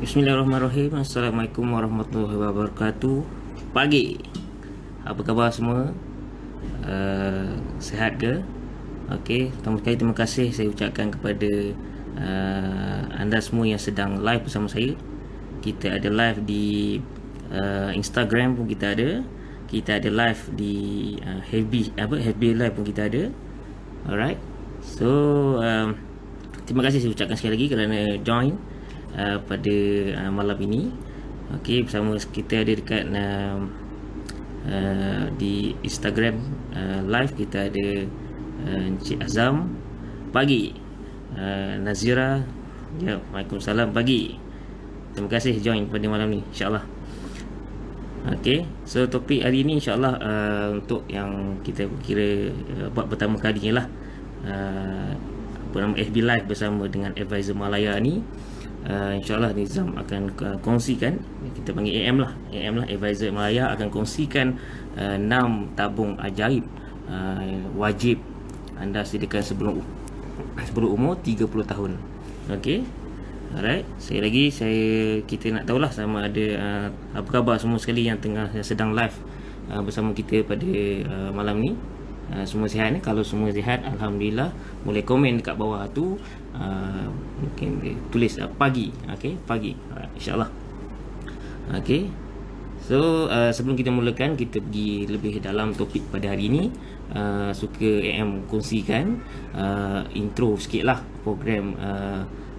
Bismillahirrahmanirrahim. Assalamualaikum warahmatullahi wabarakatuh. Pagi. Apa khabar semua? Sihat ke? Okey, pertama sekali terima kasih saya ucapkan kepada anda semua yang sedang live bersama saya. Kita ada live di Instagram pun kita ada. Kita ada live di FB live pun kita ada. Alright. So terima kasih saya ucapkan sekali lagi kerana join pada malam ini. Okey, bersama kita ada dekat di Instagram live kita ada Encik Azam pagi, Nazira, ya, Waalaikumsalam pagi. Terima kasih join pada malam ni, insyaAllah. Okey, so topik hari ni insyaAllah untuk yang kita kira buat pertama kalinya lah, apa nama, FB Live bersama dengan Advisor Malaya ni. InsyaAllah Nizam akan kongsikan, kita panggil AM lah, Advisor Malaya akan kongsikan 6 tabung ajaib wajib anda sediakan sebelum umur 30 tahun. Okey, alright. Kita nak tahulah sama ada apa khabar semua sekali yang sedang live bersama kita pada malam ni. Semua sihat ni? Kalau semua sihat, alhamdulillah, boleh komen dekat bawah tu, mungkin tulis pagi. Okey, pagi, insyaallah. Okey, so sebelum kita mulakan, kita pergi lebih dalam topik pada hari ini. Suka AM kongsikan intro sikit lah program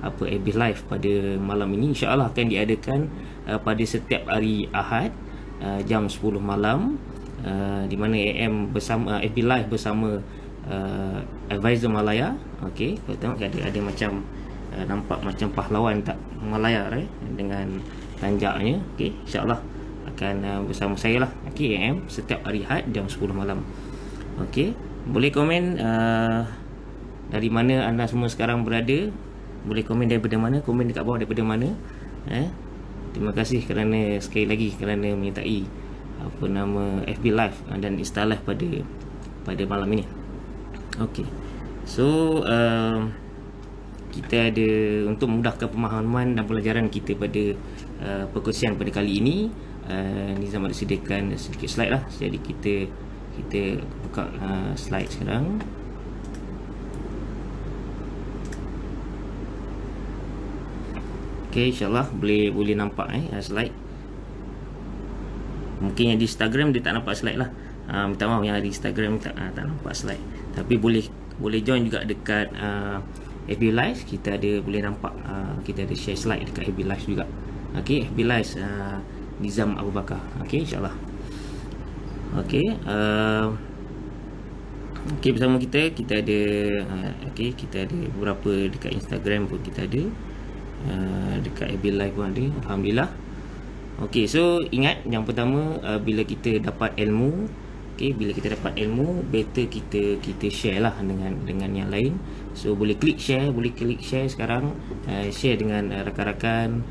AB Live pada malam ini. InsyaAllah akan diadakan pada setiap hari Ahad jam 10 malam, di mana AM bersama FB Live bersama Advisor Malaya. Okey, kau tengok ada macam nampak macam pahlawan tak Malaya, right? Dengan tanjaknya. Okey, insyaAllah akan bersama saya lah. Okey, AM setiap hari Ahad jam 10 malam. Okey, boleh komen dari mana anda semua sekarang berada. Boleh komen daripada mana, komen dekat bawah daripada mana. Terima kasih kerana sekali lagi kerana menyertai apa nama FB Live dan Insta Live pada malam ini. Okey, so kita ada untuk memudahkan pemahaman dan pelajaran kita pada perkongsian pada kali ini. Nizam ada sediakan sedikit slide lah, jadi kita buka slide sekarang. Okey, insyaAllah boleh nampak slide. Mungkin yang di Instagram dia tak nampak slide lah. Minta maaf yang di Instagram tak nampak slide. Tapi boleh join juga dekat FB Live. Kita ada boleh nampak, kita ada share slide dekat FB Live juga. Okey, FB Live Nizam Abu Bakar. Okey, insyaAllah. Okey, bersama kita ada kita ada beberapa dekat Instagram pun kita ada, dekat FB Live pun ada, alhamdulillah. Okey, so ingat yang pertama, bila kita dapat ilmu, bila kita dapat ilmu, better kita share lah dengan yang lain. So boleh klik share sekarang, share dengan rakan-rakan,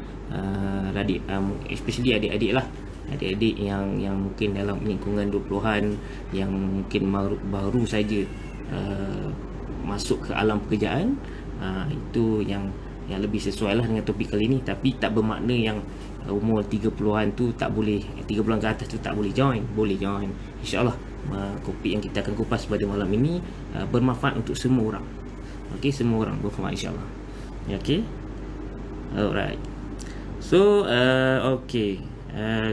especially adik-adik lah, adik-adik yang mungkin dalam lingkungan 20-an, yang mungkin baru saja masuk ke alam pekerjaan. Itu yang lebih sesuai lah dengan topik kali ni. Tapi tak bermakna yang umur 30-an tu tak boleh, 30-an ke atas tu tak boleh join. Boleh join, insyaAllah. Topik yang kita akan kupas pada malam ini bermanfaat untuk semua orang. Okey, semua orang bermanfaat, insyaAllah. Okey, alright. So okey,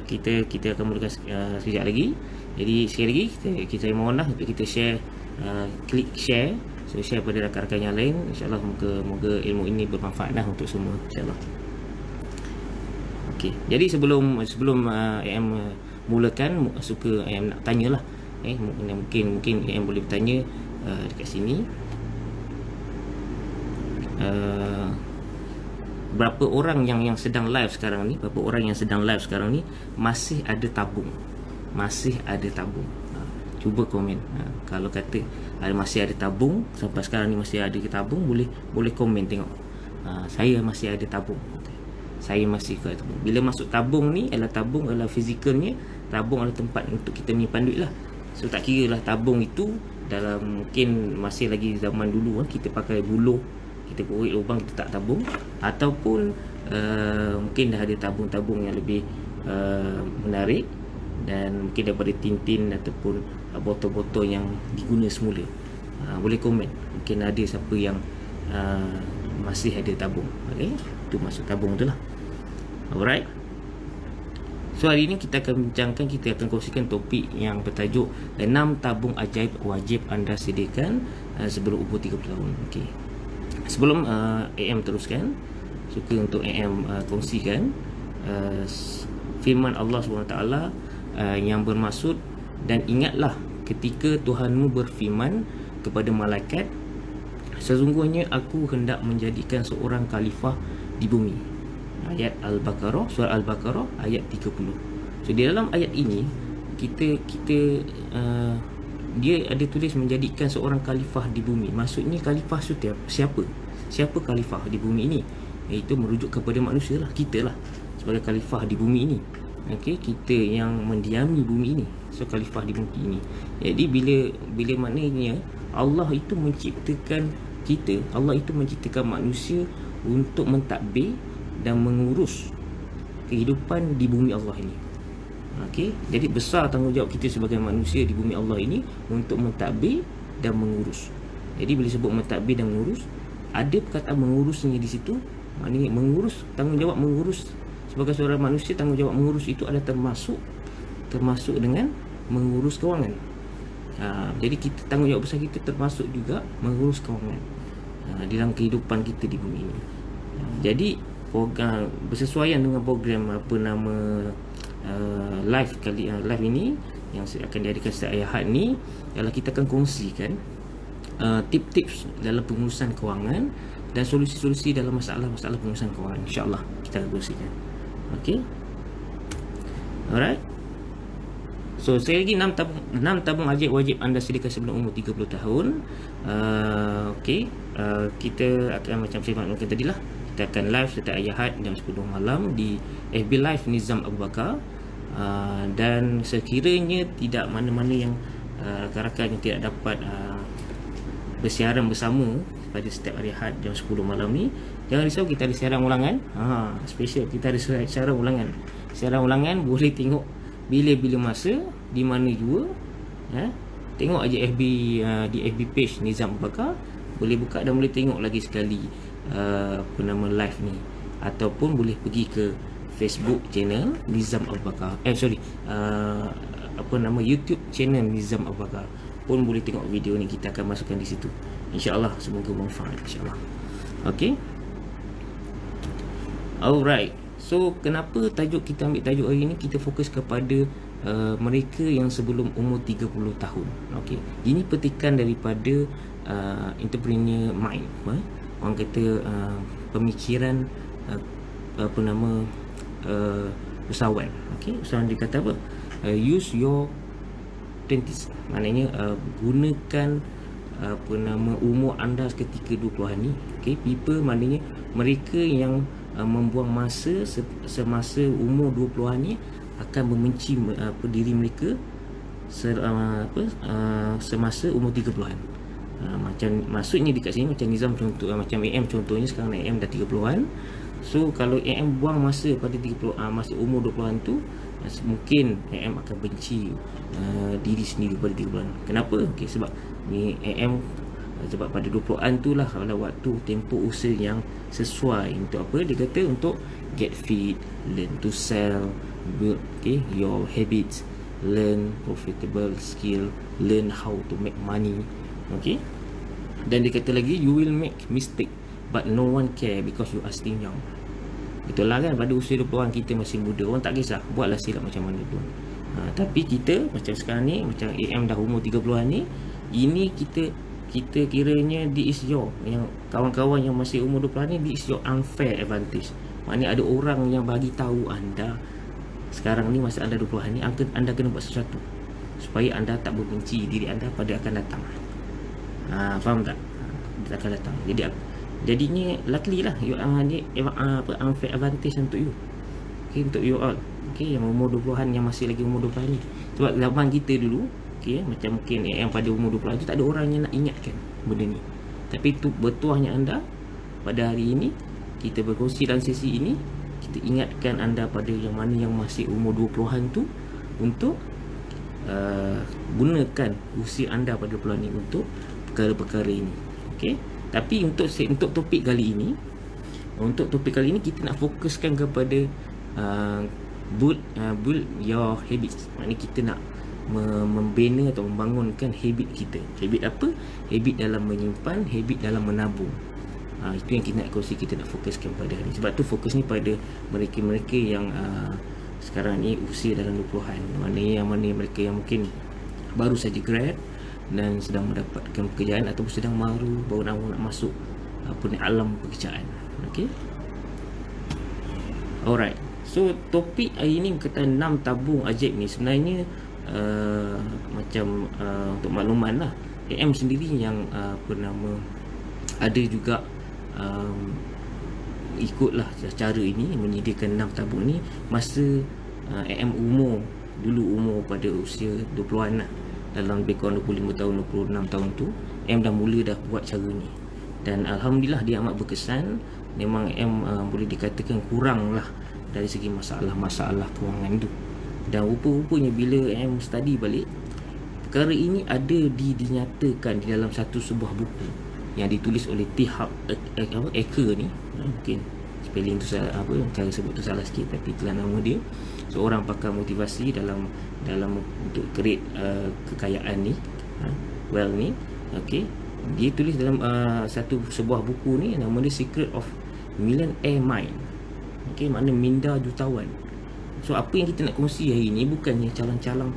kita akan mulakan sekejap lagi. Jadi sekali lagi kita mohon lah untuk kita share, klik share. So share pada rakan-rakan yang lain. InsyaAllah moga ilmu ini bermanfaat lah untuk semua, insyaAllah. Okey, jadi sebelum AM mulakan, suka AM nak tanya lah, mungkin AM boleh bertanya dekat sini. Berapa orang yang sedang live sekarang ni, masih ada tabung? Cuba komen. Kalau kata masih ada tabung, sampai sekarang ni masih ada tabung, boleh komen tengok. Saya masih ada tabung. Saya masih ke tabung. Bila masuk tabung ni, tabung adalah fizikalnya, tabung adalah tempat untuk kita menyimpan duit lah. So tak kira lah tabung itu dalam, mungkin masih lagi zaman dulu kita pakai buluh, kita korek lubang, kita tak tabung, ataupun mungkin dah ada tabung-tabung yang lebih menarik, dan mungkin daripada tin-tin ataupun botol-botol yang diguna semula. Boleh komen, mungkin ada siapa yang masih ada tabung. Okey, tu masuk tabung tu lah. Alright. So hari ini kita akan bincangkan, kita akan kongsikan topik yang bertajuk 6 tabung ajaib wajib anda sediakan sebelum umur 30 tahun. Okey. Sebelum AM teruskan, suka untuk AM kongsikan firman Allah SWT yang bermaksud, dan ingatlah ketika Tuhanmu berfirman kepada malaikat, sesungguhnya aku hendak menjadikan seorang khalifah di bumi. Ayat Al-Baqarah, surah Al-Baqarah ayat 30. So di dalam ayat ini kita dia ada tulis menjadikan seorang khalifah di bumi. Maksudnya khalifah siapa? Siapa khalifah di bumi ini? Iaitu merujuk kepada manusia lah, kita lah sebagai khalifah di bumi ini. Okey, kita yang mendiami bumi ini. So khalifah di bumi ini. Jadi bila maknanya Allah itu menciptakan kita, Allah itu menciptakan manusia untuk mentadbir dan mengurus kehidupan di bumi Allah ini. Okey, jadi besar tanggungjawab kita sebagai manusia di bumi Allah ini untuk mentadbir dan mengurus. Jadi bila sebut mentadbir dan mengurus, ada perkataan mengurusnya di situ. Maknanya mengurus, tanggungjawab mengurus sebagai seorang manusia, tanggungjawab mengurus itu ada termasuk dengan mengurus kewangan. Jadi kita, tanggungjawab besar kita termasuk juga mengurus kewangan dalam kehidupan kita di bumi ini. Jadi program bersesuaian dengan program live ini yang akan diadakan setiap Ahad ni, ialah kita akan kongsikan tips-tips dalam pengurusan kewangan dan solusi-solusi dalam masalah-masalah pengurusan kewangan. InsyaAllah kita akan kongsikan. Okey, alright. So sekali lagi 6 tabung ajaib wajib anda sediakan sebelum umur 30 tahun. Okey, kita akan macam saya maklumkan tadi lah, kita akan live setiap Ahad jam 10 malam di FB Live Nizam Abu Bakar. Dan sekiranya tidak mana-mana yang rakan-rakan yang tidak dapat bersiaran bersama pada setiap hari Ahad jam 10 malam ni, jangan risau, kita ada siaran ulangan. Special, kita ada siaran ulangan. Siaran ulangan boleh tengok bila-bila masa, di mana jua. Tengok aja FB di FB page Nizam Abu Bakar, boleh buka dan boleh tengok lagi sekali live ni, ataupun boleh pergi ke Facebook channel Nizam Abu Bakar, YouTube channel Nizam Abu Bakar pun boleh tengok video ni. Kita akan masukkan di situ. InsyaAllah semoga bermanfaat, insyaAllah. Okey, alright. So kenapa kita ambil tajuk hari ni, kita fokus kepada mereka yang sebelum umur 30 tahun. Okey, ini petikan daripada entrepreneur mind, orang kata pemikiran usahawan. Okey, usahawan dia kata apa? Use your 20s. Maknanya gunakan umur anda ketika 20-an ni. Okey, people maknanya mereka yang membuang masa semasa umur 20-an ni akan membenci diri mereka semasa umur 30-an. Macam maksudnya dekat sini macam Nizam contoh, macam AM contohnya, sekarang AM dah 30-an. So kalau AM buang masa pada 30 masa umur 20-an tu, mungkin AM akan benci diri sendiri pada 30-an. Kenapa? Okay, sebab ni AM, sebab pada 20-an tu lah kalau waktu tempoh usaha yang sesuai untuk apa? Dia kata untuk get fit, learn to sell, build your habits, learn profitable skill, learn how to make money. Okay, dan dia kata lagi, you will make mistake but no one care because you are still young. Betul lah kan, pada usia 20-an kita masih muda, orang tak kisah, buatlah silap macam mana pun. Tapi kita macam sekarang ni, macam AM dah umur 30-an ni, ini kita kiranya this is your, yang kawan-kawan yang masih umur 20-an ni, this is your unfair advantage. Maknanya ada orang yang bagi tahu anda sekarang ni, masa anda 20-an ni, anda kena buat sesuatu supaya anda tak membenci diri anda pada akan datang. Faham tak? Dia akan datang. Jadinya luckily lah you unfair advantage untuk you. Okay, untuk you all. Okay, yang umur 20-an, yang masih lagi umur 20-an ni. Sebab zaman kita dulu, okay, macam mungkin yang pada umur 20-an tu tak ada orang yang nak ingatkan benda ni. Tapi tu bertuahnya anda pada hari ini, kita berkongsi dalam sesi ini, kita ingatkan anda pada yang mana yang masih umur 20-an tu untuk gunakan usia anda pada bulan ini untuk perkara-perkara ini. Okey. Tapi untuk topik kali ini, kita nak fokuskan kepada build your habits. Maknanya kita nak membina atau membangunkan habit kita. Habit apa? Habit dalam menyimpan, habit dalam menabung. Itu yang kita nak kongsi, kita nak fokuskan pada hari. Sebab tu fokus ni pada mereka-mereka yang sekarang ni usia dalam 20-an. Mana mereka yang mungkin baru saja grad dan sedang mendapatkan pekerjaan ataupun sedang baru nak masuk alam pekerjaan. Okey. Alright. So topik hari ni berkaitan 6 tabung ajaib ni sebenarnya untuk makluman lah, AM sendiri yang ada juga ikutlah cara ini menyediakan 6 tabung ni masa AM umur pada usia 20-an lah, dalam lebih kurang 25 tahun 26 tahun tu AM dah mula buat cara ni, dan alhamdulillah dia amat berkesan. Memang AM boleh dikatakan kurang lah dari segi masalah kewangan tu, dan rupa-rupanya bila AM study balik, perkara ini ada dinyatakan di dalam sebuah buku yang ditulis oleh T. Harv Eker ni. Mungkin spelling tu salah, cara sebut tu salah sikit, tapi itulah nama dia. Seorang pakar motivasi dalam untuk create kekayaan ni, wealth ni. Okey, dia tulis dalam sebuah buku ni, nama dia Secret of Millionaire Mind. Okey, makna minda jutawan. So apa yang kita nak kongsi hari ni bukannya calang-calang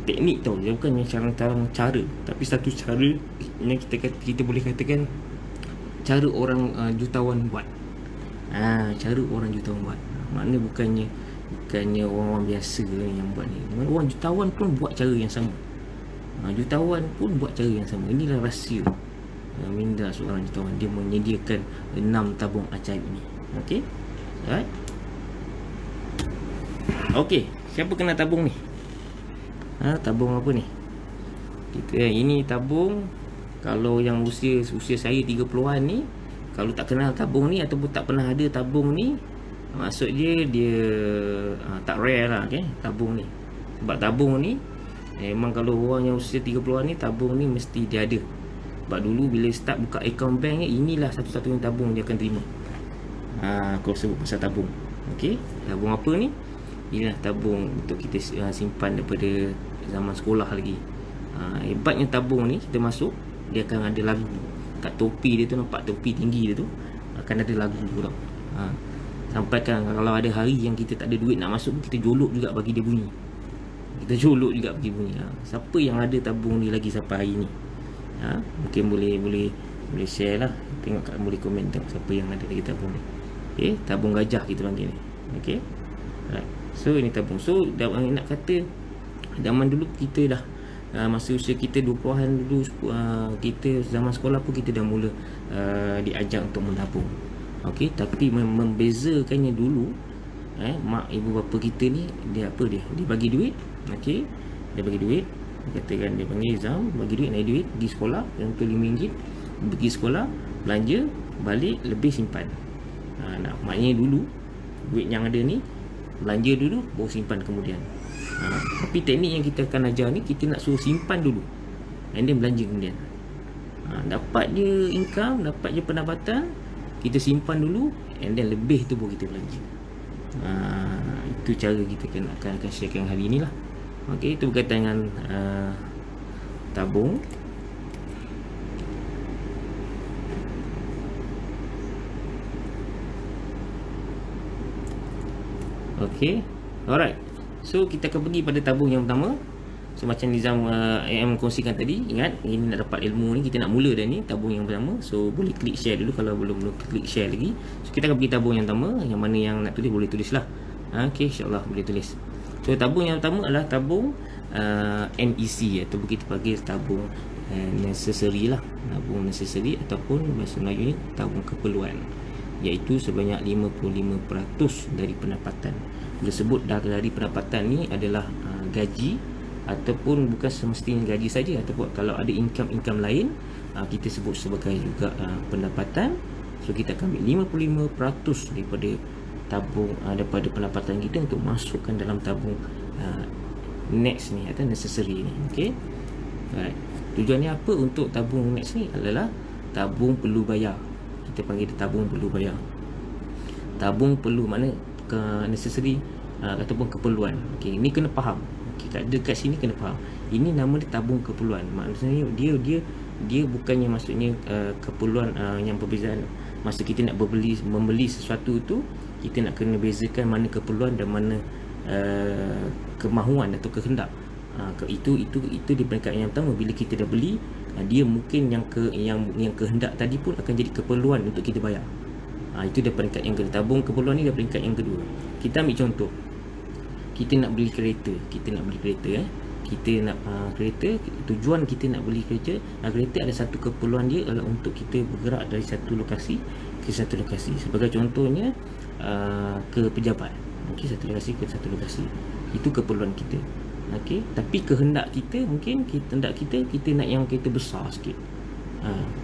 teknik tau, dia bukannya calang-calang cara, tapi satu cara yang kita boleh katakan cara orang jutawan buat. Cara orang jutawan buat. Maknanya bukannya orang-orang biasa yang buat ni. Orang jutawan pun buat cara yang sama. Jutawan pun buat cara yang sama. Inilah rahsia minda seorang jutawan. Dia menyediakan 6 tabung ajaib ni. Okey. Alright. Okey, siapa kena tabung ni? Tabung apa ni? Ini tabung, kalau yang usia saya 30-an ni, kalau tak kenal tabung ni ataupun tak pernah ada tabung ni, maksud dia tak rare lah, okay? Tabung ni. Sebab tabung ni memang kalau orang yang usia 30-an ni, tabung ni mesti dia ada. Sebab dulu bila start buka account bank ni, inilah satu-satunya tabung dia akan terima. Aku sebut pasal tabung. Okey, tabung apa ni? Inilah tabung untuk kita simpan daripada zaman sekolah lagi. Hebatnya tabung ni, kita masuk, dia akan ada lagu. Kat topi dia tu, nampak topi tinggi dia tu, akan ada lagu tau. Sampai kan kalau ada hari yang kita tak ada duit nak masuk, kita jolok juga bagi dia bunyi. Siapa yang ada tabung ni lagi sampai hari ni? Mungkin boleh share lah. Tengok kat, boleh komen tengok siapa yang ada lagi tabung ni. Okay, tabung gajah kita panggil ni. Okay, right. So ini tabung. So nak kata zaman dulu kita dah masa usia kita 20-an dulu, kita zaman sekolah pun kita dah mula diajar untuk menabung. Okey, tapi membezakannya dulu, mak ibu bapa kita ni dia bagi duit. Okey, dia bagi duit, katakan dia panggil Zam, bagi duit, naik duit pergi sekolah, contoh RM5, pergi sekolah, belanja, balik, lebih simpan. Maknanya dulu duit yang ada ni belanja dulu, baru simpan kemudian. Tapi teknik yang kita akan ajar ni, kita nak suruh simpan dulu, and then belanja kemudian. Dapat je income, dapat je pendapatan, kita simpan dulu, and then lebih tu baru kita belanja. Itu cara kita akan sharekan hari ni lah. Okey, itu berkaitan dengan tabung. Okey, alright. So kita akan pergi pada tabung yang pertama. So macam Nizam AM kongsikan tadi, ingat ini nak dapat ilmu ni, kita nak mula dah ni tabung yang pertama. So boleh klik share dulu kalau belum klik share lagi. So kita akan pergi tabung yang pertama, yang mana yang nak tulis boleh tulis lah. Okey, insyaAllah boleh tulis. So tabung yang pertama adalah tabung NEC, ataupun kita panggil tabung necessary lah. Tabung necessary ataupun bahasa Melayu ni tabung keperluan, iaitu sebanyak 55% dari pendapatan. Bila sebut dari pendapatan ni adalah gaji, ataupun bukan semestinya gaji saja, ataupun kalau ada income lain, kita sebut sebagai juga pendapatan. So kita akan ambil 55% daripada tabung daripada pendapatan kita untuk masukkan dalam tabung next ni atau necessary ni. Okey. Alright. Tujuannya apa untuk tabung next ni adalah tabung perlu bayar. Kita panggil dia tabung perlu bayar. Tabung perlu makna necessary ataupun keperluan. Okey, ini kena faham. Kita dekat sini kena faham. Ini nama dia tabung keperluan. Maksudnya dia bukannya maksudnya keperluan yang perbezaan masa kita nak membeli sesuatu tu, kita nak kena bezakan mana keperluan dan mana kemahuan atau kehendak. Itu di peringkat yang pertama. Bila kita dah beli, dia mungkin yang kehendak tadi pun akan jadi keperluan untuk kita bayar. Itu dah peringkat yang kedua. Tabung keperluan ni dah peringkat yang kedua. Kita ambil contoh, kita nak beli kereta. Kita nak kereta. Tujuan kita nak beli kereta ada satu keperluan dia adalah untuk kita bergerak dari satu lokasi ke satu lokasi. Sebagai contohnya ke pejabat. Okey, satu lokasi ke satu lokasi. Itu keperluan kita. Okey, tapi kehendak kita mungkin kita nak yang kereta besar sikit.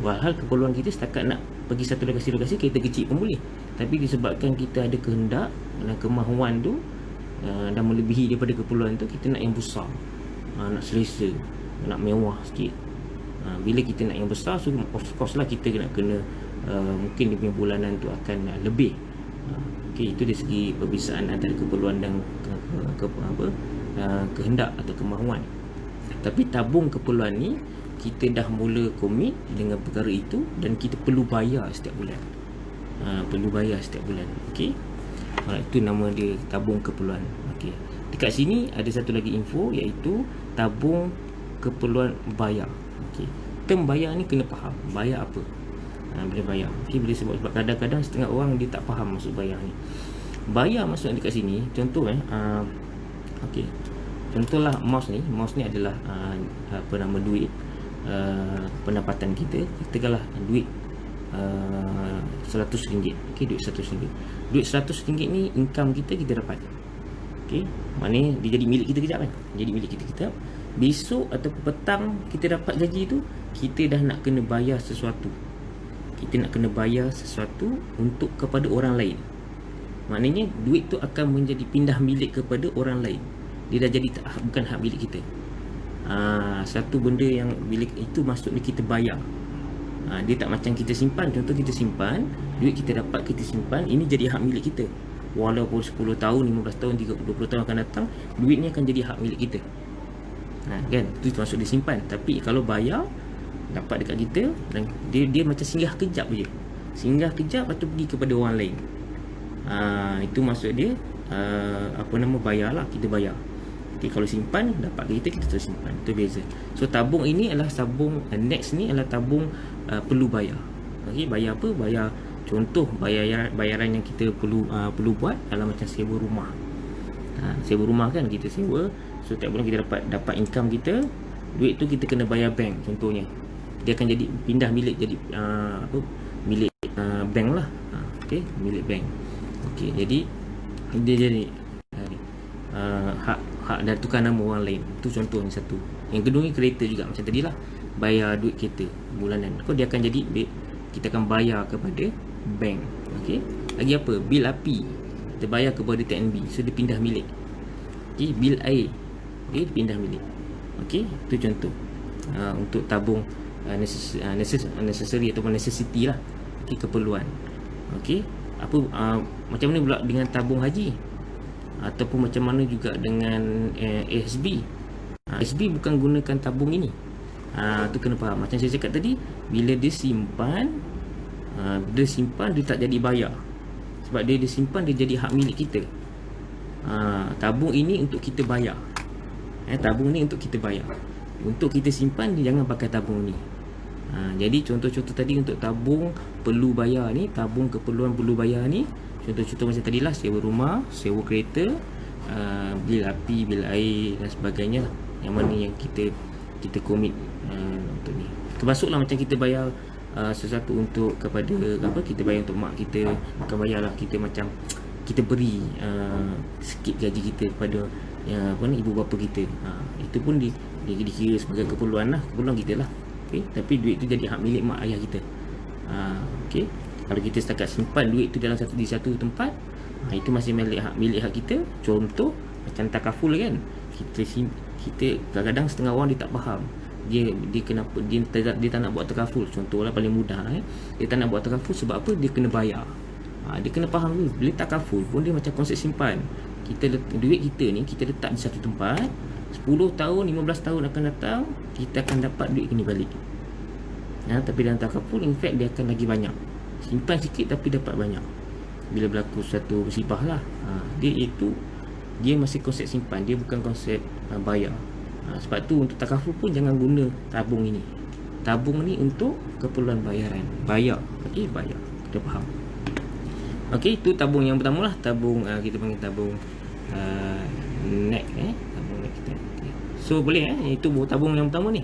Walhal keperluan kita setakat nak pergi satu lokasi kereta kecil pun boleh. Tapi disebabkan kita ada kehendak dan kemahuan tu dah melebihi daripada keperluan tu, kita nak yang besar. Nak selesa, nak mewah sikit. Bila kita nak yang besar, so of course lah kita kena mungkin dia punya bulanan tu akan lebih. Okey, itu dari segi perbezaan antara keperluan dan kehendak atau kemahuan. Tapi tabung keperluan ni kita dah mula komit dengan perkara itu dan kita perlu bayar setiap bulan. Okey. Itu nama dia tabung keperluan. Okey. Dekat sini ada satu lagi info, iaitu tabung keperluan bayar. Okey. Term bayar ni kena faham. Bayar apa? Bila bayar. Okey, bila sebab kadang-kadang setengah orang dia tak faham maksud bayar ni. Bayar maksud dekat sini, contoh okey. Contohlah MOS ni adalah duit pendapatan kita. Katakanlah duit RM100. Okey, duit RM100. Duit RM100 ni income kita dapat. Okey, maknanya dia jadi milik kita kejap kan. Jadi milik kita kejap. Besok atau petang kita dapat gaji tu, kita dah nak kena bayar sesuatu. Untuk kepada orang lain. Maknanya duit tu akan menjadi pindah milik kepada orang lain. Dia dah jadi bukan hak milik kita. Satu benda yang bila itu maksudnya kita bayar. Dia tak macam kita simpan. Contoh kita simpan, duit kita dapat, kita simpan, ini jadi hak milik kita. Walaupun 10 tahun, 15 tahun, 30, 20 tahun akan datang, duit ni akan jadi hak milik kita. Kan? Itu maksud dia simpan. Tapi kalau bayar, dapat dekat kita dan dia macam singgah kejap je. Lepas tu pergi kepada orang lain. Itu maksud dia bayar lah, kita bayar. Okay, kalau simpan dapat kita terus simpan. Itu beza. So tabung ini adalah tabung next ni adalah tabung perlu bayar. Okey, bayar apa? Bayar contoh bayaran yang kita perlu buat adalah macam sewa rumah. Sewa rumah kan kita sewa. So tiap bulan kita dapat income kita, duit tu kita kena bayar bank contohnya. Dia akan jadi pindah milik jadi milik bank lah. Okey, milik bank. Okey, jadi dia jadi hak dan tukar nama orang lain. Itu contohnya satu. Yang kedua ni kereta juga macam tadilah, bayar duit kereta bulanan. Dia akan jadi kita akan bayar kepada bank. Okey. Lagi apa? Bil api kita bayar kepada TNB. So dia pindah milik. Okey, bil air pindah milik. Okey, itu contoh untuk tabung necessary ataupun necessity lah. Okey, keperluan. Okey, apa macam mana pula dengan tabung haji ataupun macam mana juga dengan ASB. ASB bukan gunakan tabung ini. Tu kena faham. Macam saya cakap tadi, bila dia simpan dia tak jadi bayar. Sebab dia simpan, dia jadi hak milik kita. Tabung ini untuk kita bayar. Tabung ni untuk kita bayar. Untuk kita simpan, dia jangan pakai tabung ni. Jadi contoh-contoh tadi untuk tabung perlu bayar ni, tabung keperluan perlu bayar ni, contoh-contoh macam tadilah, sewa rumah, sewa kereta, bil api, bil air dan sebagainya. Yang mana yang kita komit untuk ni. Termasuklah macam kita bayar sesuatu untuk kepada kita bayar untuk mak kita, bukan bayarlah, kita macam kita beri sikit gaji kita kepada ibu bapa kita. Itu pun dikira sebagai keperluan kita lah. Okay? Tapi duit tu jadi hak milik mak ayah kita. Okay? Kalau kita setakat simpan duit tu dalam di satu tempat, itu masih milik hak kita. Contoh macam takaful kan, kita kadang-kadang setengah orang dia tak faham, dia kenapa dia tak nak buat takaful. Contohlah paling mudah, dia tak nak buat takaful sebab apa? Dia kena bayar. Dia kena faham dulu, bila takaful pun dia macam konsep simpan. Duit kita ni kita letak di satu tempat, 10 tahun 15 tahun akan datang kita akan dapat duit ni balik. Tapi dalam takaful, in fact dia akan lagi banyak. Simpan sikit tapi dapat banyak bila berlaku satu musibah lah. Dia masih konsep simpan, dia bukan konsep bayar. Sebab tu untuk takaful pun jangan guna tabung ini. Tabung ni untuk keperluan bayaran, bayar. Okey, bayar. Kita faham. Okey, itu tabung yang pertama lah. Tabung kita panggil tabung net, tabung net kita. Okay. So boleh itu tabung yang pertama ni.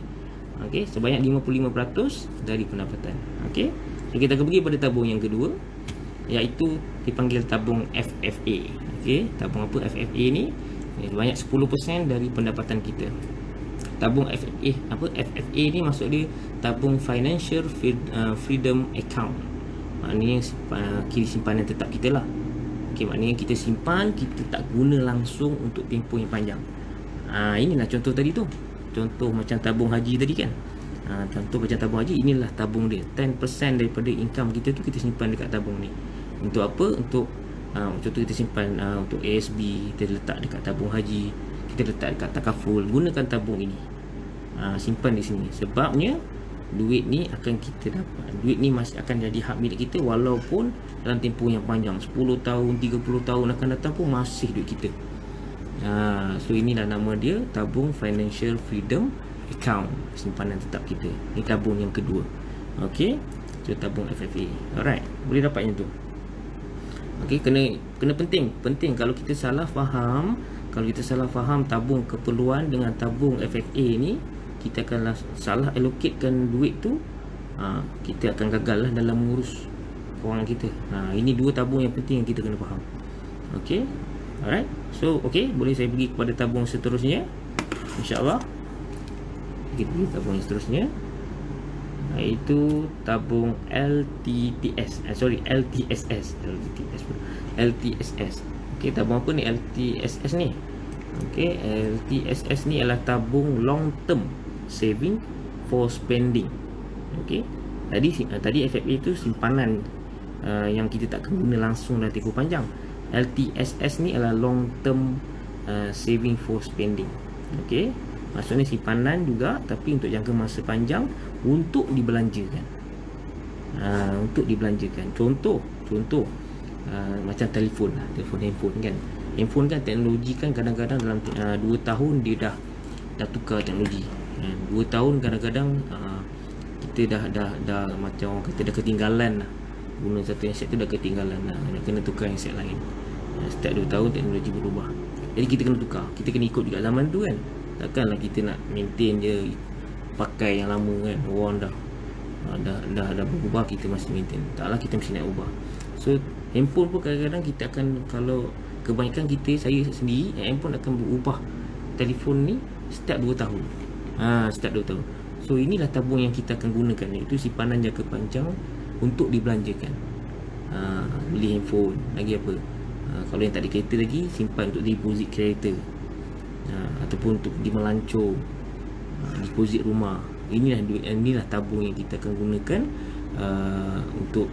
Okey, sebanyak 55% dari pendapatan. Okey. So kita akan pergi pada tabung yang kedua, iaitu dipanggil tabung FFA. Okey, tabung apa FFA ni? Sebanyak 10% dari pendapatan kita. Tabung FFA apa? FFA ni maksud dia tabung Financial Freedom Account. Maknanya kiri simpanan tetap kita lah. Okey, maknanya kita simpan, kita tak guna langsung untuk tempoh yang panjang. Inilah contoh tadi tu. Contoh macam tabung haji tadi kan. Contoh macam tabung haji, inilah tabung dia. 10% daripada income kita tu kita simpan dekat tabung ni. Untuk apa? Untuk contoh kita simpan untuk ASB, kita letak dekat tabung haji, kita letak dekat takaful, gunakan tabung ini. Simpan di sini. Sebabnya duit ni akan kita dapat. Duit ni masih akan jadi hak milik kita walaupun dalam tempoh yang panjang, 10 tahun, 30 tahun akan datang pun masih duit kita. So inilah nama dia, tabung Financial Freedom Account, simpanan tetap kita. Ini tabung yang kedua. Okey, itu tabung FFA. Alright, boleh dapat yang tu. Okey, kena penting kalau kita salah faham, tabung keperluan dengan tabung FFA ni, kita akan salah allocatekan duit tu, kita akan gagal lah dalam mengurus kewangan kita. Ini dua tabung yang penting yang kita kena faham. Okey. Alright, so boleh saya pergi kepada tabung seterusnya, InsyaAllah. Kita pergi tabung yang seterusnya, iaitu tabung LTSS. Okey, tabung apa ni LTSS ni? Okey, LTSS ni adalah tabung long term saving for spending. Okey, tadi FFA itu simpanan yang kita tak guna langsung dalam tempoh panjang. LTSS ni adalah long term saving for spending. Okey, maksudnya simpanan juga tapi untuk jangka masa panjang untuk dibelanjakan. Contoh macam telefon handphone kan. Handphone kan teknologi kan kadang-kadang dalam 2 tahun dia dah tukar teknologi. 2 tahun kadang-kadang kita dah macam orang kata dah ketinggalan lah. Guna satu handset tu dah ketinggalan lah, nak kena tukar handset lain. Setiap 2 tahun teknologi berubah. Jadi kita kena tukar, kita kena ikut juga zaman tu kan. Takkanlah kita nak maintain je pakai yang lama kan. Orang dah berubah, kita masih maintain. Taklah, kita mesti nak ubah. So handphone pun kadang-kadang kita akan, kalau kebanyakan saya sendiri, handphone akan berubah telefon ni setiap 2 tahun. Setiap 2 tahun. So inilah tabung yang kita akan gunakan, iaitu simpanan jangka panjang untuk dibelanjakan. Beli handphone, lagi apa, kalau yang tak ada kereta lagi, simpan untuk deposit kereta, ataupun untuk pergi melancong, deposit rumah. Inilah tabung yang kita akan gunakan untuk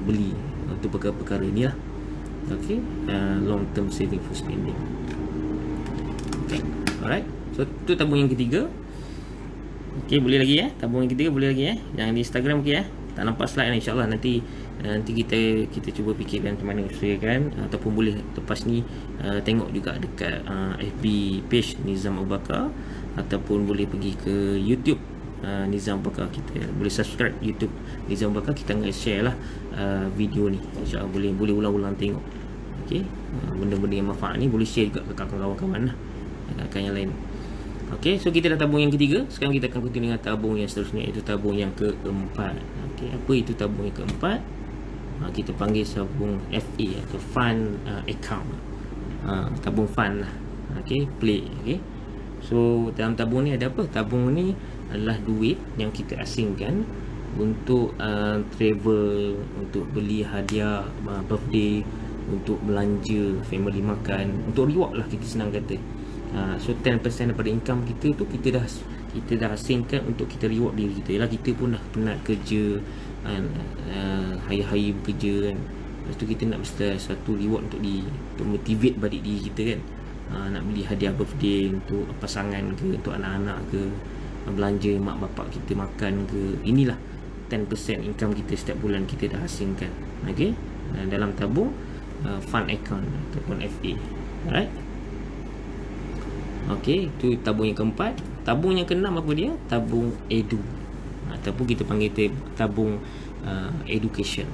beli, untuk perkara-perkara inilah. Okay, long term saving for spending. Okay, alright. So tu tabung yang ketiga. Okay, boleh lagi tabung yang ketiga boleh lagi yang di Instagram. Okay, tak nampak slide lah, insyaAllah nanti kita cuba fikirkan macam mana usahakan, ataupun boleh lepas ni tengok juga dekat FB page Nizam Abu Bakar, ataupun boleh pergi ke YouTube Nizam Abu Bakar. Kita boleh subscribe YouTube Nizam Abu Bakar, kita akan share lah video ni, insyaAllah boleh ulang-ulang tengok. Okay, benda-benda yang manfaat ni boleh share juga ke kawan-kawan lah, rakan yang lain. Okay, so kita dah tabung yang ketiga. Sekarang kita akan continue dengan tabung yang seterusnya, iaitu tabung yang keempat. Okay, apa itu tabung yang keempat? Kita panggil tabung FA atau Fund Account. Tabung fund lah. Okay, play. Okay, so dalam tabung ni ada apa? Tabung ni adalah duit yang kita asingkan untuk travel, untuk beli hadiah birthday, untuk belanja, family makan, untuk reward lah, kita senang kata. So 10% daripada income kita tu kita dah asingkan untuk kita reward diri kita. Yalah, kita pun dah penat kerja, hari-hari bekerja kan. Lepas tu kita nak mesti satu reward untuk motivate balik diri kita kan. Nak beli hadiah birthday untuk pasangan ke, untuk anak-anak ke, belanja mak bapak kita makan ke. Inilah 10% income kita setiap bulan kita dah asingkan. Okey, dalam tabung fund account ataupun FA. Alright. Okey, itu tabung yang keempat. Tabung yang keenam apa dia? Tabung edu, ataupun kita panggil tabung education.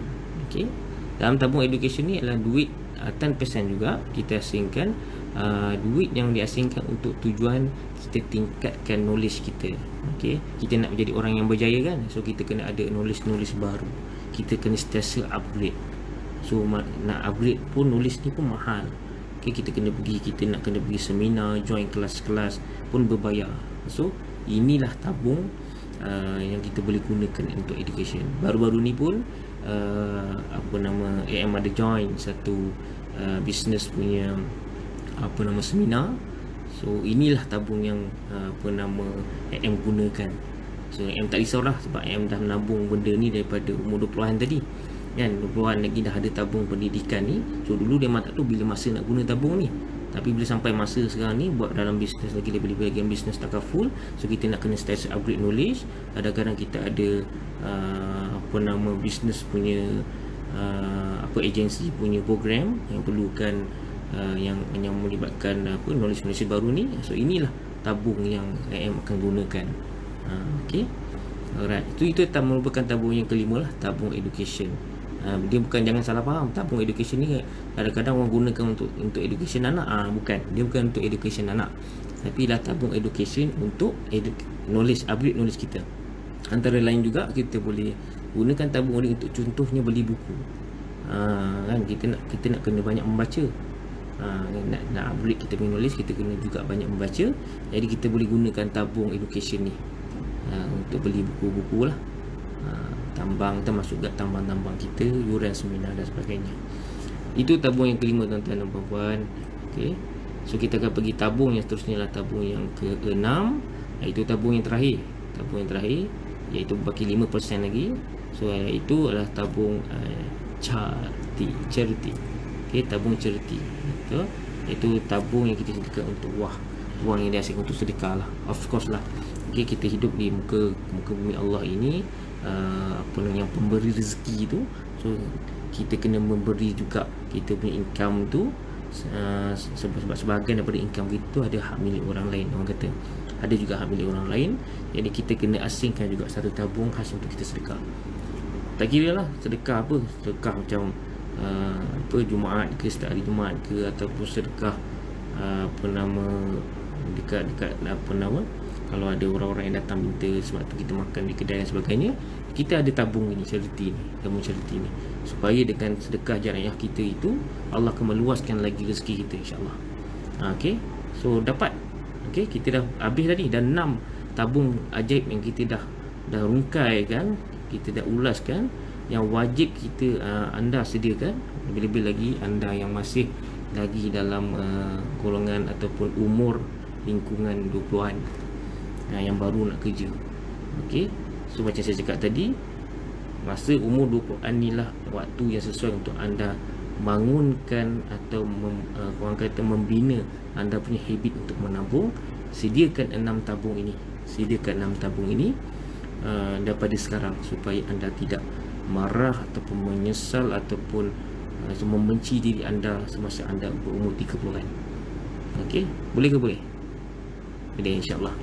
Okey, dalam tabung education ni adalah duit 10% juga kita asingkan. Duit yang diasingkan untuk tujuan kita tingkatkan knowledge kita. Okey, kita nak menjadi orang yang berjaya kan, so kita kena ada knowledge baru, kita kena sentiasa upgrade. So nak upgrade pun knowledge ni pun mahal. Okey, kita kena pergi seminar, join kelas-kelas pun berbayar. So inilah tabung yang kita boleh gunakan untuk education. Baru-baru ni pun AM ada join satu business punya seminar. So inilah tabung yang AM gunakan. So AM tak risaulah, sebab AM dah menabung benda ni daripada umur 20-an tadi kan. 20-an lagi dah ada tabung pendidikan ni. So dulu dia memang tak tahu bila masa nak guna tabung ni, tapi bila sampai masa sekarang ni buat dalam bisnes lagi, lebih bahagian bisnes takaful. So kita nak kena start upgrade knowledge. Kadang-kadang kita ada bisnes punya agensi punya program yang perlukan yang melibatkan knowledge baru ni. So inilah tabung yang AM akan gunakan. Okey, alright, itu merupakan tabung yang kelima lah, tabung education. Dia bukan, jangan salah faham, tabung education ni kadang-kadang orang gunakan untuk education anak. Bukan, dia bukan untuk education anak, tapi lah tabung education untuk upgrade knowledge kita. Antara lain juga kita boleh gunakan tabung ni untuk contohnya beli buku. Kan kita nak kena banyak membaca. Nak upgrade kita punya knowledge, kita kena juga banyak membaca. Jadi kita boleh gunakan tabung education ni untuk beli buku-buku lah. Tambang, termasuk kat tambang-tambang kita, yuran seminar dan sebagainya. Itu tabung yang kelima, tuan-tuan dan puan-puan. Okay. So kita akan pergi tabung yang seterusnya lah, tabung yang ke-6, iaitu tabung yang terakhir. Tabung yang terakhir iaitu baki 5% lagi. So itu adalah tabung charity. Okay, tabung charity. Itu tabung yang kita sedekah untuk wang yang dihasilkan untuk sedekah lah. Of course lah. Okay, kita hidup di muka bumi Allah ini, yang pemberi rezeki tu. So kita kena memberi juga kita punya income tu. Sebab sebahagian daripada income kita ada hak milik orang lain. Orang kata ada juga hak milik orang lain. Jadi kita kena asingkan juga satu tabung khas untuk kita sedekah. Tak kira lah sedekah apa. Sedekah macam Jumaat ke, setiap hari Jumaat ke, ataupun sedekah dekat kalau ada orang-orang yang datang minta sebab tu kita makan di kedai dan sebagainya, kita ada tabung ini, charity ni, tabung charity ni, supaya dengan sedekah jariah kita itu Allah akan meluaskan lagi rezeki kita, insya-Allah. Okey, so dapat. Okey, kita dah habis tadi, dan 6 tabung ajaib yang kita dah rungkai kan, kita dah ulaskan, yang wajib kita anda sediakan. Lebih-lebih lagi anda yang masih lagi dalam golongan ataupun umur lingkungan 20-an, yang baru nak kerja. Okey, so macam saya cakap tadi, masa umur 20-an inilah waktu yang sesuai untuk anda bangunkan atau orang kata membina anda punya habit untuk menabung. Sediakan 6 tabung ini. Daripada sekarang, supaya anda tidak marah ataupun menyesal ataupun membenci diri anda semasa anda berumur 30-an. Okey, boleh ke boleh? Boleh, insya-Allah.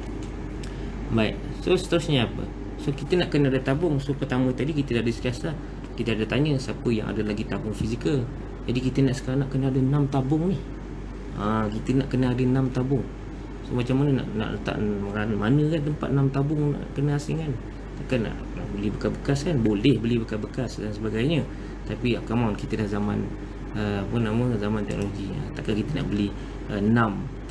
Baik, so seterusnya apa? So kita nak kena ada tabung. So pertama tadi kita dah discuss lah, kita ada tanya siapa yang ada lagi tabung fizikal. Jadi kita sekarang nak kena ada 6 tabung ni. Kita nak kena ada 6 tabung. So macam mana nak letak mana kan tempat 6 tabung nak kena asingkan? Takkan nak beli bekas-bekas kan? Boleh beli bekas-bekas dan sebagainya, tapi come on, kita dah zaman zaman teknologi. Takkan kita nak beli 6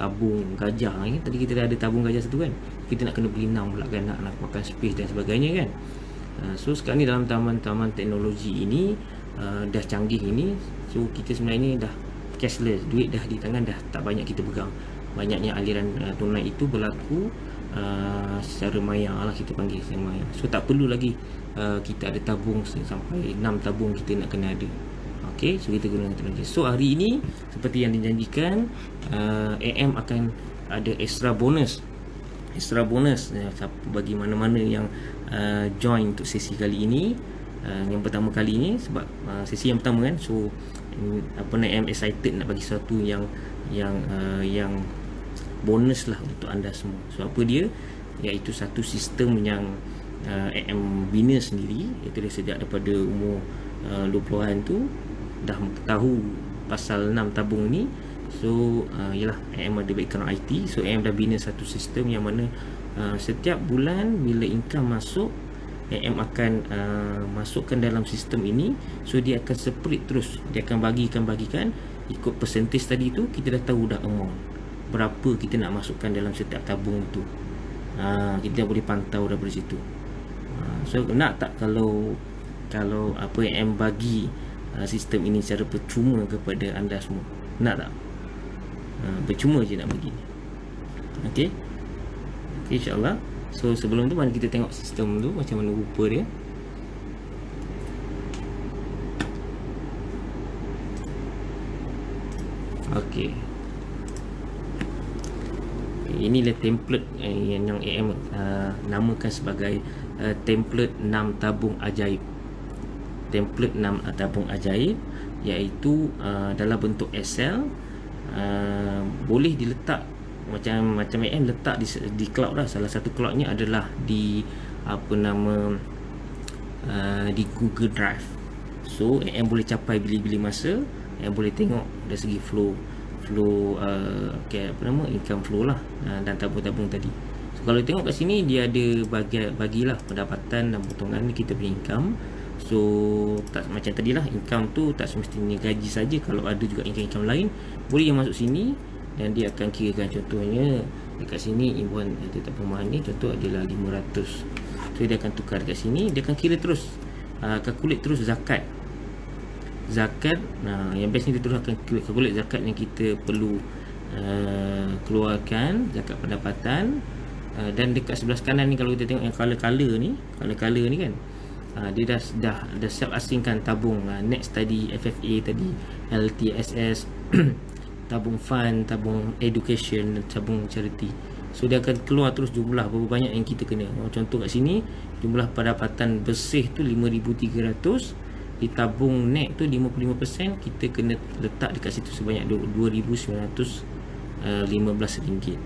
tabung gajah kan? Tadi kita dah ada tabung gajah satu kan, kita nak kena beli 6 pula kan, nak makan space dan sebagainya kan. So sekarang ni dalam taman-taman teknologi ini dah canggih ini, so kita sebenarnya ni dah cashless, duit dah di tangan, dah tak banyak kita pegang. Banyaknya aliran tunai itu berlaku secara maya lah, kita panggil secara maya. So tak perlu lagi kita ada tabung sampai 6 tabung kita nak kena ada. Okey, so kita gunakan teknologi. So hari ini seperti yang dijanjikan, AM akan ada extra bonus bagi mana-mana yang join untuk sesi kali ini, yang pertama kali ini, sebab sesi yang pertama kan. So AM excited nak bagi sesuatu yang bonus lah untuk anda semua. So apa dia? Iaitu satu sistem yang AM bina sendiri, iaitu dia sejak daripada umur 20-an tu dah tahu pasal 6 tabung ni. So ialah AM ada background IT. So AM dah bina satu sistem yang mana setiap bulan bila income masuk, AM akan masukkan dalam sistem ini. So dia akan separate terus, dia akan bagikan ikut percentage tadi tu. Kita dah tahu dah amount berapa kita nak masukkan dalam setiap tabung tu. Kita boleh pantau daripada situ. So nak tak kalau apa AM bagi sistem ini secara percuma kepada anda semua? Nak tak? Percuma je nak bagi. Okey, insyaAllah. So sebelum tu mari kita tengok sistem tu macam mana rupa dia. Okey, inilah template yang AM namakan sebagai template 6 tabung ajaib. Template 6 tabung ajaib, iaitu dalam bentuk Excel. Boleh diletak macam AM letak di cloud lah. Salah satu cloudnya adalah di di Google Drive. So AM boleh capai bila-bila masa. AM boleh tengok dari segi flow income flow lah, dan tabung-tabung tadi. So kalau tengok kat sini, dia ada bagilah pendapatan dan potongan ni kita punya income. So tak macam tadi lah, income tu tak semestinya gaji saja. Kalau ada juga income lain, boleh yang masuk sini dan dia akan kirakan. Contohnya dekat sini imbuhan tetap perumahan ni contoh adalah 500. So dia akan tukar dekat sini, dia akan kira terus, calculate terus zakat. Yang best ni dia terus akan calculate zakat yang kita perlu keluarkan, zakat pendapatan. Dan dekat sebelah kanan ni, kalau kita tengok yang color ni kan, dia dah self asingkan tabung Next tadi, FFA tadi, LTSS, tabung fund, tabung education, tabung charity. So dia akan keluar terus jumlah berapa banyak yang kita kena. Contoh kat sini, jumlah pendapatan bersih tu 5,300. Di tabung net tu 55%, kita kena letak dekat situ sebanyak RM2,915.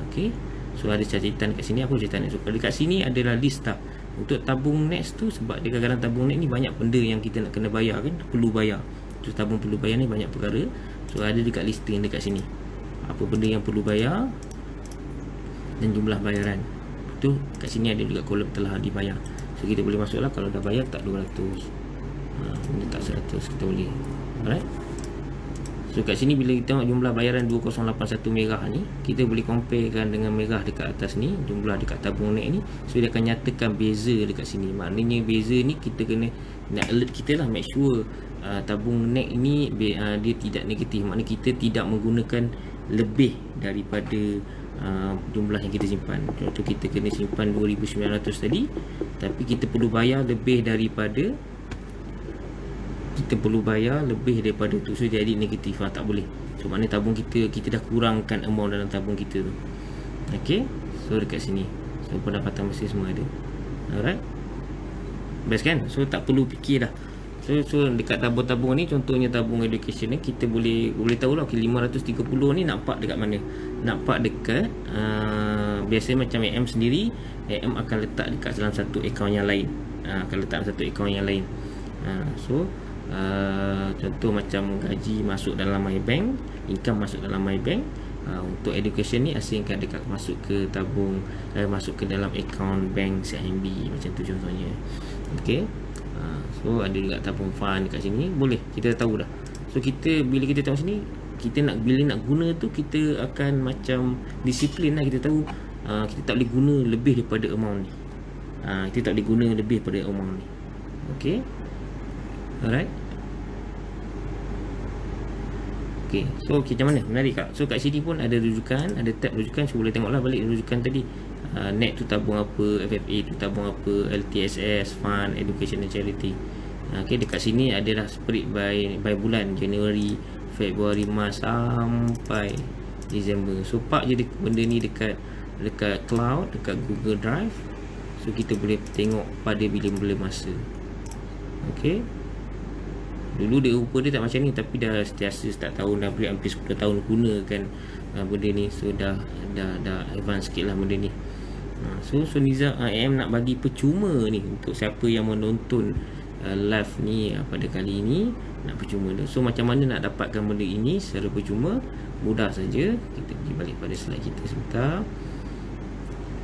Okey, so ada catatan kat sini. Apa catatan? So dekat sini adalah list tak untuk tabung net tu, sebab dia kadang-kadang tabung net ni banyak benda yang kita nak kena bayar kan, perlu bayar. So tabung perlu bayar ni banyak perkara. So ada dekat listing dekat sini apa benda yang perlu bayar dan jumlah bayaran tu. Kat sini ada juga kolom telah dibayar. So kita boleh masuklah, kalau dah bayar tak 200, ini tak 100, kita boleh. Alright. So kat sini bila kita tengok jumlah bayaran 2081 merah ni, kita boleh comparekan dengan merah dekat atas ni, jumlah dekat tabung net ni. So dia akan nyatakan beza dekat sini. Maknanya beza ni kita kena nak alert kita lah, make sure tabung net ni dia tidak negatif. Maknanya kita tidak menggunakan lebih daripada jumlah yang kita simpan. Contoh kita kena simpan 2,900 tadi, tapi kita perlu bayar lebih daripada tu. So jadi negatif, tak boleh. So maknanya tabung kita dah kurangkan amount dalam tabung kita tu. Okay, so dekat sini, so pendapatan mesti semua ada. Alright, best kan? So tak perlu fikir dah. So dekat tabung-tabung ni, contohnya tabung education ni, kita boleh tahu lah, okay, 530 ni nampak dekat mana. Nampak dekat biasanya macam AM sendiri, AM akan letak dekat dalam satu akaun yang lain. So contoh macam gaji masuk dalam MyBank, income masuk dalam MyBank. Untuk education ni asingkan dekat masuk ke tabung, masuk ke dalam akaun bank CIMB, macam tu contohnya. Okey, so ada juga tabung fund dekat sini, boleh kita tahu dah. So bila kita tengok sini, bila nak guna tu, kita akan macam disiplin lah. Kita tahu kita tak boleh guna lebih daripada amount ni. Itu tak boleh guna lebih pada amount ni. Okey. Alright. Okey, so macam mana? Menarik tak? So kat sini pun ada rujukan, ada tab rujukan. So boleh tengoklah balik rujukan tadi. Net tu tabung apa, FFA tu tabung apa, LTSS, Fund, Education and Charity. Okey, dekat sini adalah split by bulan, Januari, Februari, Mac sampai Disember. So park je benda ni dekat cloud, dekat Google Drive. So kita boleh tengok pada bila-bila masa. Okey. Dulu rupa dia tak macam ni, tapi dah setiasa start tahun, dah boleh hampir 10 tahun gunakan benda ni. So dah advance sikit lah benda ni. So Nizam AM nak bagi percuma ni untuk siapa yang menonton live ni pada kali ini, nak percuma dah. So macam mana nak dapatkan benda ini secara percuma? Mudah saja. Kita pergi balik pada slide kita sebentar.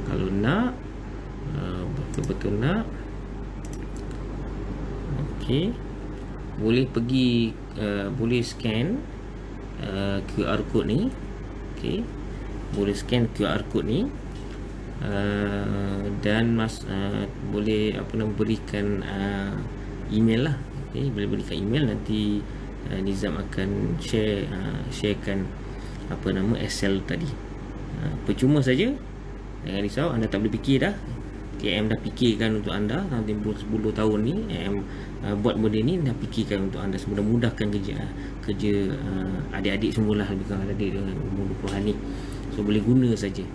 Kalau nak betul-betul nak, okey, boleh pergi boleh scan QR code ni. Okey, boleh scan QR code ni dan boleh berikan email lah. Okey, boleh berikan email, nanti Nizam akan sharekan Excel tadi. Percuma saja, jangan risau, anda tak boleh fikir dah. AM dah fikirkan untuk anda. Nanti 10 tahun ni AM buat benda ni, dah fikirkan untuk anda semua, mudahkan kerja adik-adik semualah, lebih kurang adik dengan umur 20-an ni. So boleh guna saja,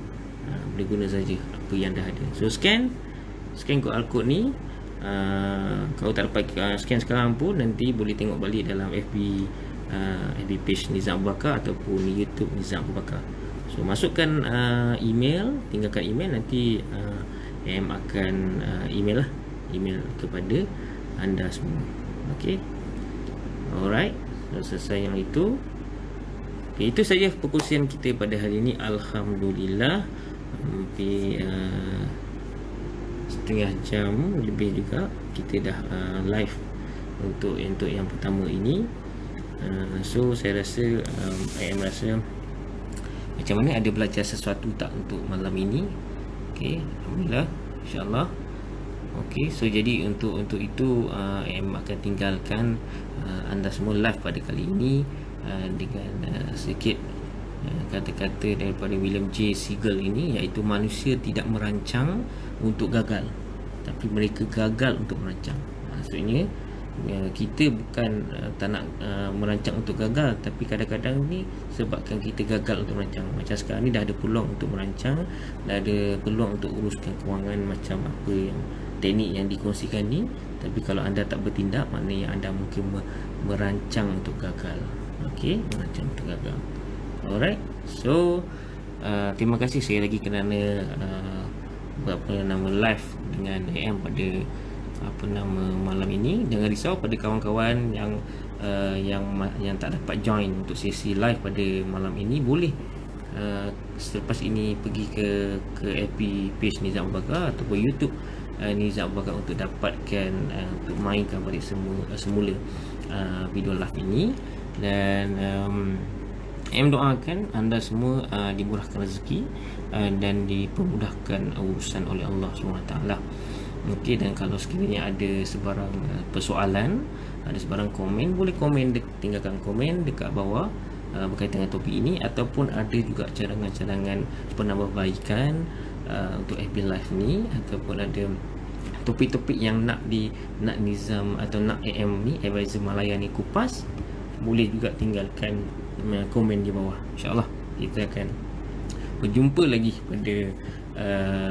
apa yang dah ada. So scan QR code ni. Kalau tak dapat scan sekarang pun, nanti boleh tengok balik dalam FB page Nizam Abu Bakar ataupun YouTube Nizam Abu Bakar. So masukkan email, tinggalkan email, nanti AM akan email kepada anda semua. Okey. Alright. Selesai yang itu. Okay, itu saja perkongsian kita pada hari ini. Alhamdulillah, hampir setengah jam lebih juga kita dah live untuk yang pertama ini. So saya rasa AM rasa macam mana, ada belajar sesuatu tak untuk malam ini? Okey, alhamdulillah, insya-Allah. Okey, so jadi untuk itu AM akan tinggalkan anda semua live pada kali ini dengan sedikit kata-kata daripada William J. Siegel ini, iaitu manusia tidak merancang untuk gagal, tapi mereka gagal untuk merancang. Maksudnya kita bukan tak nak merancang untuk gagal, tapi kadang-kadang ni sebabkan kita gagal untuk merancang. Macam sekarang ni dah ada peluang untuk merancang, dah ada peluang untuk uruskan kewangan macam apa yang teknik yang dikongsikan ni, tapi kalau anda tak bertindak, maknanya anda mungkin merancang untuk gagal. Okey, merancang untuk gagal. Alright, so terima kasih sekali lagi kerana live dengan AM pada malam ini. Jangan risau pada kawan-kawan yang tak dapat join untuk sesi live pada malam ini, boleh selepas ini pergi ke FB page Nizam Abu Bakar ataupun YouTube Nizam Abu Bakar untuk dapatkan untuk mainkan balik semula video live ini. Dan M doakan anda semua dimurahkan rezeki dan dipermudahkan urusan oleh Allah SWT. Okey, dan kalau sekiranya ada sebarang persoalan, ada sebarang komen, boleh tinggalkan komen dekat bawah berkaitan dengan topik ini, ataupun ada juga cadangan-cadangan penambahbaikan untuk FB Live ni, ataupun ada topik-topik yang nak Nizam atau nak AM ni, Advisor Malaya ni kupas, boleh juga tinggalkan komen di bawah. InsyaAllah kita akan berjumpa lagi pada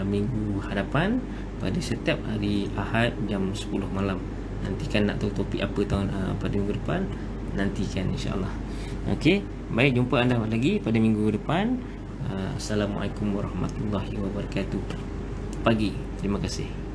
minggu hadapan, pada setiap hari Ahad jam 10 malam. Nantikan nak tahu topik apa pada minggu depan, nantikan insyaAllah. Okey, baik, jumpa anda lagi pada minggu depan. Assalamualaikum warahmatullahi wabarakatuh. Pagi, terima kasih.